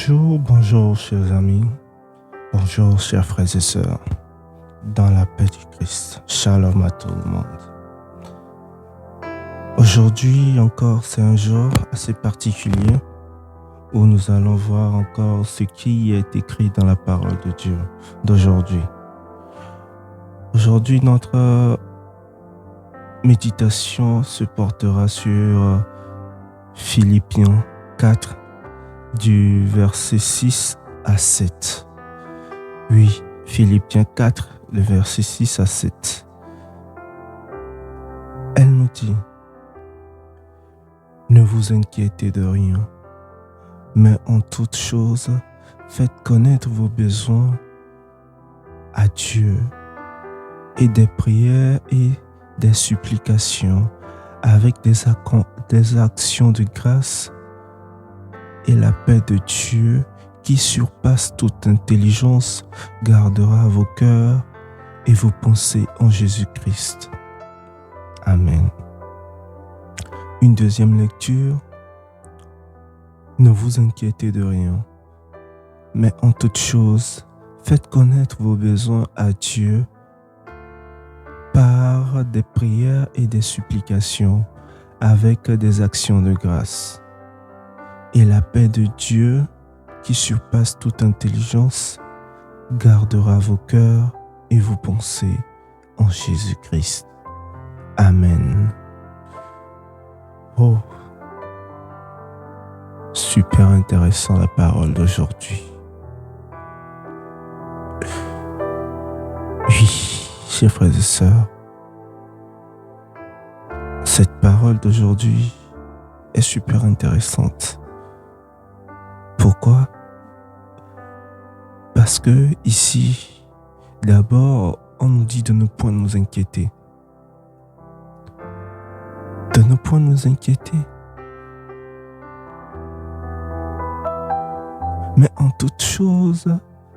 Bonjour, bonjour chers amis, bonjour chers frères et sœurs, dans la paix du Christ, shalom à tout le monde. Aujourd'hui encore c'est un jour assez particulier où nous allons voir encore ce qui est écrit dans la parole de Dieu d'aujourd'hui. Aujourd'hui notre méditation se portera sur Philippiens 4 du verset 6 à 7. Oui, Philippiens 4, le verset 6 à 7. Elle nous dit: ne vous inquiétez de rien, mais en toute chose, faites connaître vos besoins à Dieu et des prières et des supplications avec des actions de grâce, et la paix de Dieu qui surpasse toute intelligence gardera vos cœurs et vos pensées en Jésus-Christ. Amen. Une deuxième lecture. Ne vous inquiétez de rien, mais en toute chose, faites connaître vos besoins à Dieu par des prières et des supplications avec des actions de grâce. Et la paix de Dieu, qui surpasse toute intelligence, gardera vos cœurs et vos pensées en Jésus-Christ. Amen. Oh, super intéressant la parole d'aujourd'hui. Oui, chers frères et sœurs, cette parole d'aujourd'hui est super intéressante. Pourquoi? Parce que ici, d'abord, on nous dit de ne point nous inquiéter. De ne point nous inquiéter. Mais en toute chose,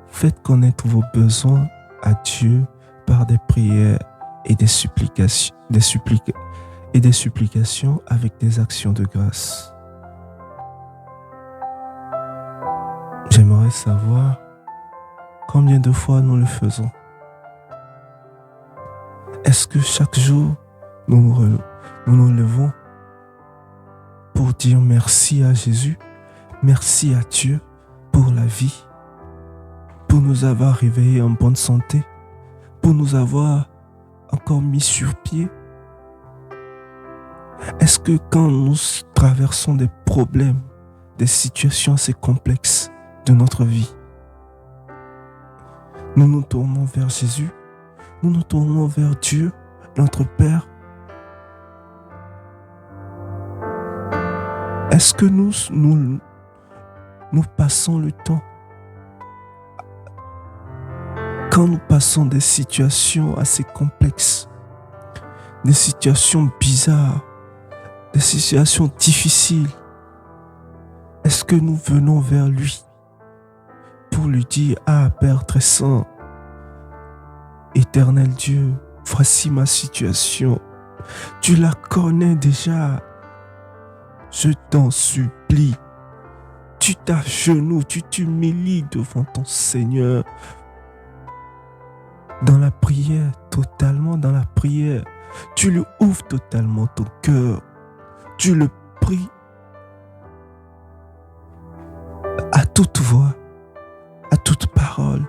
faites connaître vos besoins à Dieu par des prières et des supplications, avec des actions de grâce. J'aimerais savoir combien de fois nous le faisons. Est-ce que chaque jour, nous nous levons pour dire merci à Jésus, merci à Dieu pour la vie, pour nous avoir réveillés en bonne santé, pour nous avoir encore mis sur pied? Est-ce que quand nous traversons des problèmes, des situations assez complexes de notre vie, nous nous tournons vers Jésus, nous nous tournons vers Dieu, notre Père? Est-ce que nous passons le temps, quand nous passons des situations assez complexes, des situations bizarres, des situations difficiles, est-ce que nous venons vers lui pour lui dire: ah, Père très saint, éternel Dieu, voici ma situation, tu la connais déjà, je t'en supplie, tu t'agenouilles, tu t'humilies devant ton Seigneur, dans la prière, totalement dans la prière, tu lui ouvres totalement ton cœur, tu le pries à toute voix, à toute parole,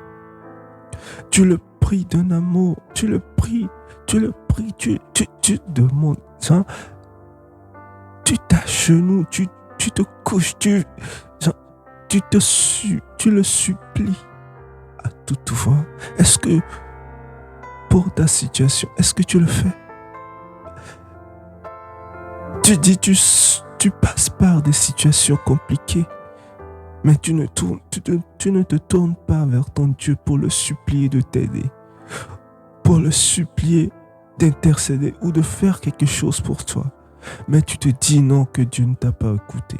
tu le pries d'un amour, tu le pries, tu demandes, hein, tu t'agenouilles, tu te couches, tu le supplies à toute voix. Est-ce que pour ta situation, est-ce que tu le fais? Tu dis, tu passes par des situations compliquées, mais tu ne te tournes pas vers ton Dieu pour le supplier de t'aider, pour le supplier d'intercéder ou de faire quelque chose pour toi. Mais tu te dis non, que Dieu ne t'a pas écouté.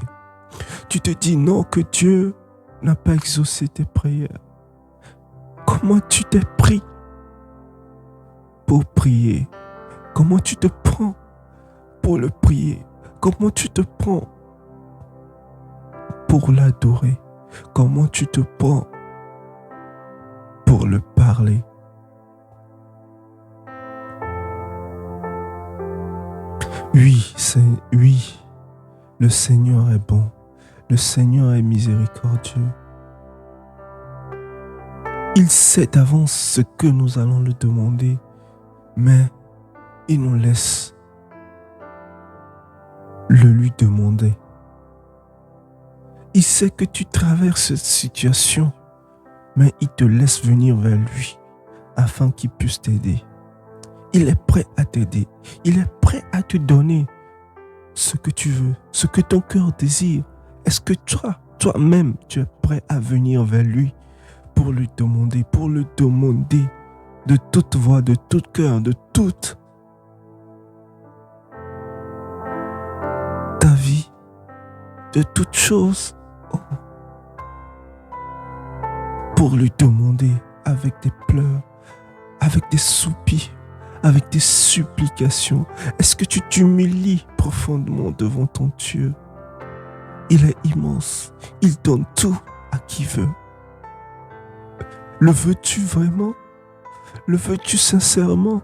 Tu te dis non, que Dieu n'a pas exaucé tes prières. Comment tu t'es pris pour prier? Comment tu te prends pour le prier? Comment tu te prends pour l'adorer? Comment tu te prends pour le parler? Oui, le Seigneur est bon. Le Seigneur est miséricordieux. Il sait d'avance ce que nous allons lui demander, mais il nous laisse le lui demander. Il sait que tu traverses cette situation, mais il te laisse venir vers lui afin qu'il puisse t'aider. Il est prêt à t'aider. Il est prêt à te donner ce que tu veux, ce que ton cœur désire. Est-ce que toi-même, tu es prêt à venir vers lui pour lui demander, de toute voix, de tout cœur, de toute ta vie, de toute chose, pour lui demander avec des pleurs, avec des soupirs, avec des supplications? Est-ce que tu t'humilies profondément devant ton Dieu? Il est immense, il donne tout à qui veut. Le veux-tu vraiment? Le veux-tu sincèrement?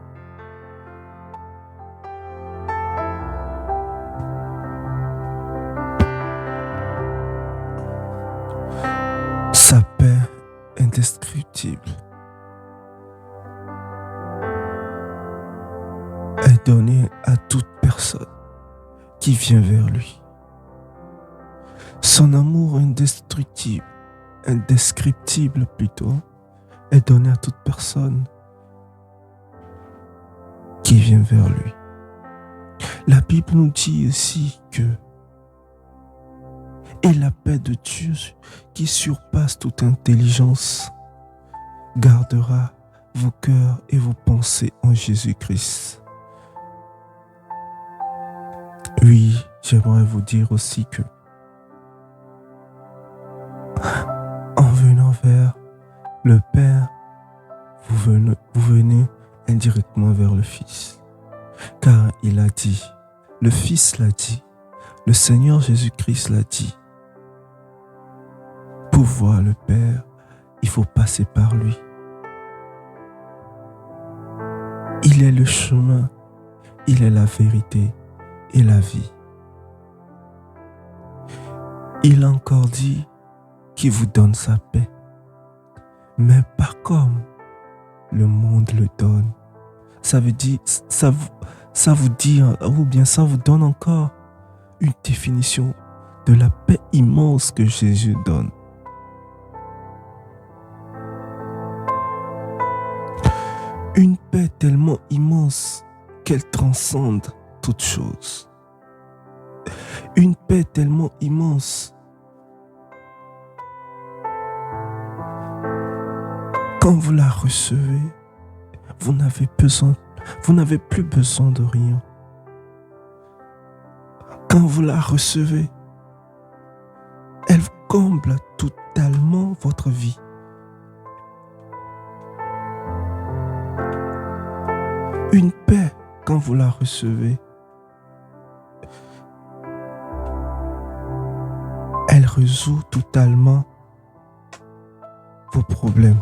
Sa paix indescriptible est donnée à toute personne qui vient vers lui. Son amour indescriptible plutôt, est donné à toute personne qui vient vers lui. La Bible nous dit aussi que et la paix de Dieu qui surpasse toute intelligence gardera vos cœurs et vos pensées en Jésus-Christ. Oui, j'aimerais vous dire aussi que en venant vers le Père, vous venez indirectement vers le Fils. Car il a dit, le Fils l'a dit, le Seigneur Jésus-Christ l'a dit. Pour voir le Père, il faut passer par lui. Il est le chemin, il est la vérité et la vie. Il a encore dit qu'il vous donne sa paix, mais pas comme le monde le donne. Ça veut dire, ça vous dit, ou bien ça vous donne encore une définition de la paix immense que Jésus donne. Une paix tellement immense qu'elle transcende toute chose. Une paix tellement immense quand vous la recevez, vous n'avez plus besoin de rien. Quand vous la recevez, elle comble totalement votre vie. Une paix, quand vous la recevez, elle résout totalement vos problèmes.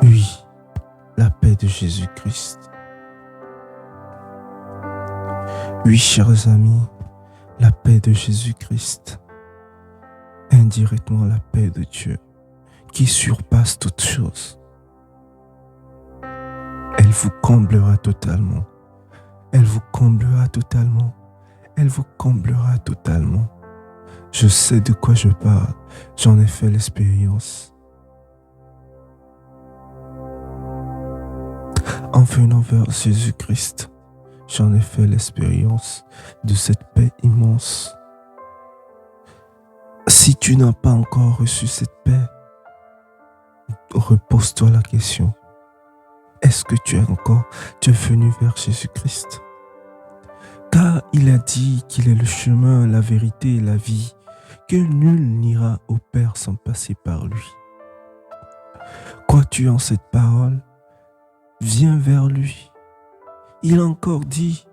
Oui, la paix de Jésus-Christ. Oui, chers amis, la paix de Jésus-Christ. Indirectement la paix de Dieu qui surpasse toute chose. Elle vous comblera totalement. Elle vous comblera totalement. Elle vous comblera totalement. Je sais de quoi je parle. J'en ai fait l'expérience. En venant vers Jésus-Christ, j'en ai fait l'expérience de cette paix immense. Si tu n'as pas encore reçu cette paix, repose-toi la question. Est-ce que tu es venu vers Jésus-Christ? Car il a dit qu'il est le chemin, la vérité et la vie, que nul n'ira au Père sans passer par lui. Crois-tu en cette parole? Viens vers lui. Il a encore dit,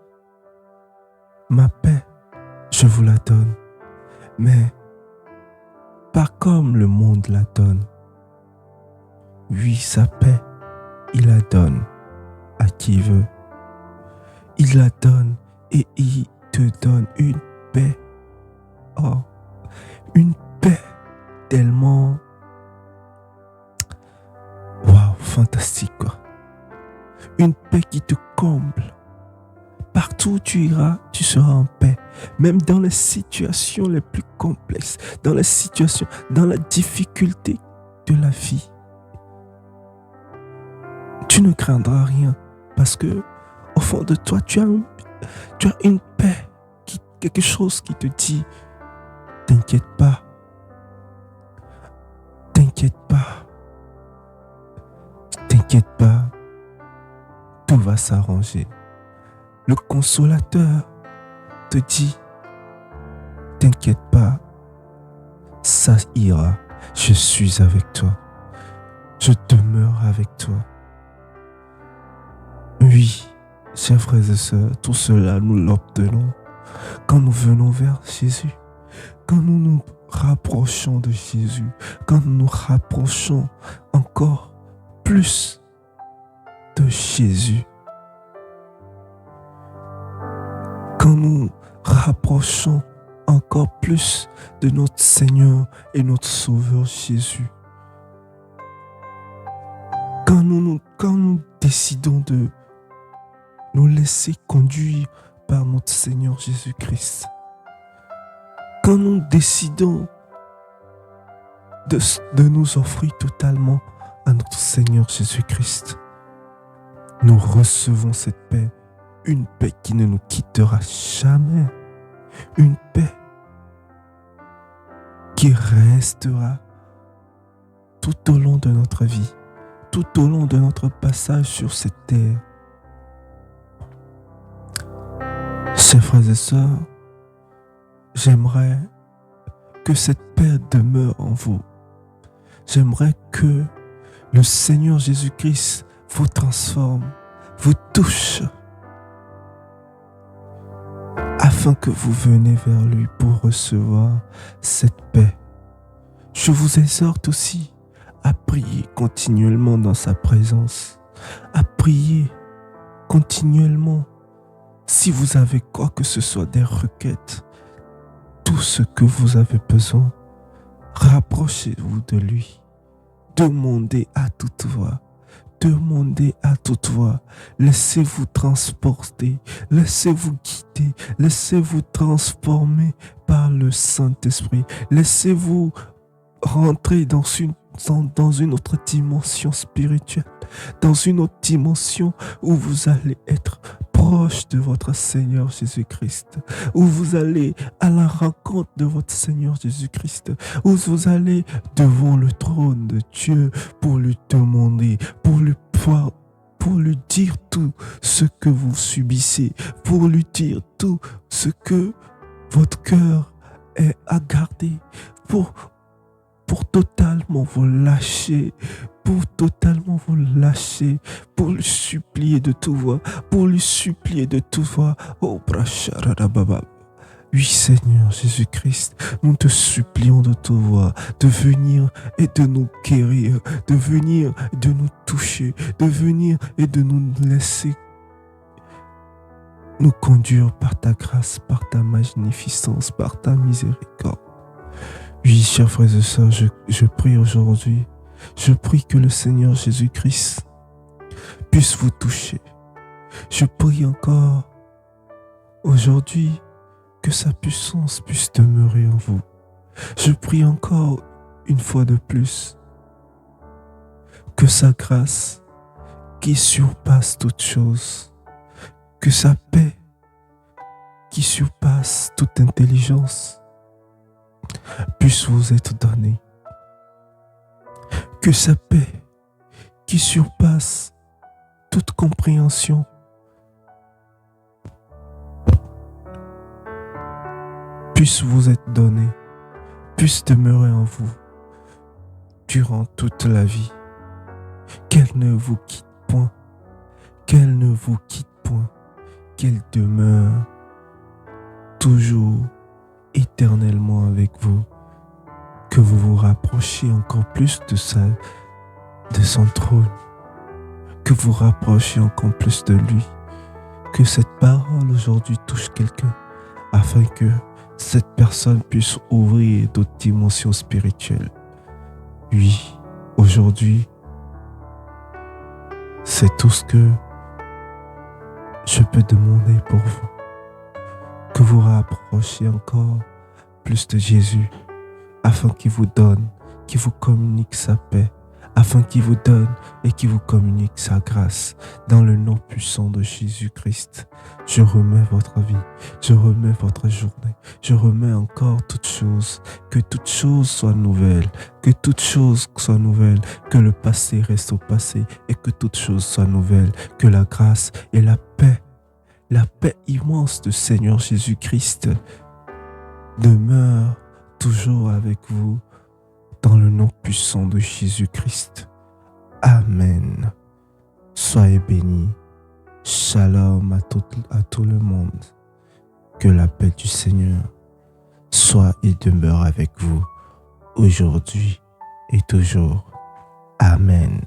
ma paix, je vous la donne, mais pas comme le monde la donne. Oui, sa paix, il la donne à qui il veut. Il la donne et il te donne une paix. Oh, une paix tellement... Waouh, fantastique quoi. Une paix qui te comble. Partout où tu iras, tu seras en paix. Même dans les situations les plus complexes, dans les situations, dans la difficulté de la vie. Tu ne craindras rien parce que au fond de toi, tu as une paix, quelque chose qui te dit, t'inquiète pas, t'inquiète pas, t'inquiète pas, tout va s'arranger. Le consolateur te dit, t'inquiète pas, ça ira, je suis avec toi, je demeure avec toi. Oui, chers frères et sœurs, tout cela nous l'obtenons quand nous venons vers Jésus, quand nous nous rapprochons de Jésus, quand nous nous rapprochons encore plus de Jésus, quand nous rapprochons encore plus de notre Seigneur et notre Sauveur Jésus, quand nous décidons de nous laisser conduire par notre Seigneur Jésus-Christ, quand nous décidons de nous offrir totalement à notre Seigneur Jésus-Christ, nous recevons cette paix, une paix qui ne nous quittera jamais, une paix qui restera tout au long de notre vie, tout au long de notre passage sur cette terre. Chers frères et sœurs, j'aimerais que cette paix demeure en vous. J'aimerais que le Seigneur Jésus-Christ vous transforme, vous touche, afin que vous venez vers lui pour recevoir cette paix. Je vous exhorte aussi à prier continuellement dans sa présence, à prier continuellement. Si vous avez quoi que ce soit, des requêtes, tout ce que vous avez besoin, rapprochez-vous de lui. Demandez à toute voix. Demandez à toute voix. Laissez-vous transporter. Laissez-vous guider. Laissez-vous transformer par le Saint-Esprit. Laissez-vous rentrer dans une autre dimension spirituelle. Dans une autre dimension où vous allez être proche de votre Seigneur Jésus-Christ, où vous allez à la rencontre de votre Seigneur Jésus-Christ, où vous allez devant le trône de Dieu pour lui demander, pour lui dire tout ce que vous subissez, pour lui dire tout ce que votre cœur est à garder, pour totalement vous lâcher, pour lui supplier de tout voix, Oh, brasharababa. Oui, Seigneur Jésus-Christ, nous te supplions de tout voix, de venir et de nous guérir, de venir et de nous toucher, de venir et de nous laisser nous conduire par ta grâce, par ta magnificence, par ta miséricorde. Oui, chers frères et sœurs, je prie aujourd'hui, je prie que le Seigneur Jésus-Christ puisse vous toucher. Je prie encore aujourd'hui que sa puissance puisse demeurer en vous. Je prie encore une fois de plus que sa grâce qui surpasse toute chose, que sa paix qui surpasse toute intelligence puisse vous être donnée. Que sa paix qui surpasse toute compréhension puisse vous être donnée, puisse demeurer en vous durant toute la vie. Qu'elle ne vous quitte point, qu'elle ne vous quitte point, qu'elle demeure toujours, éternellement avec vous, que vous vous rapprochiez encore plus de son trône, que vous rapprochiez encore plus de lui, que cette parole aujourd'hui touche quelqu'un, afin que cette personne puisse ouvrir d'autres dimensions spirituelles. Oui, aujourd'hui, c'est tout ce que je peux demander pour vous, que vous rapprochiez encore plus de Jésus, afin qu'il vous donne, qu'il vous communique sa paix, afin qu'il vous donne et qu'il vous communique sa grâce. Dans le nom puissant de Jésus-Christ, je remets votre vie, je remets votre journée, je remets encore toutes choses, que toutes choses soient nouvelles, que toutes choses soient nouvelles, que le passé reste au passé et que toutes choses soient nouvelles, que la grâce et la paix immense du Seigneur Jésus-Christ demeure toujours avec vous dans le nom puissant de Jésus-Christ. Amen. Soyez bénis. Shalom à tout le monde. Que la paix du Seigneur soit et demeure avec vous aujourd'hui et toujours. Amen.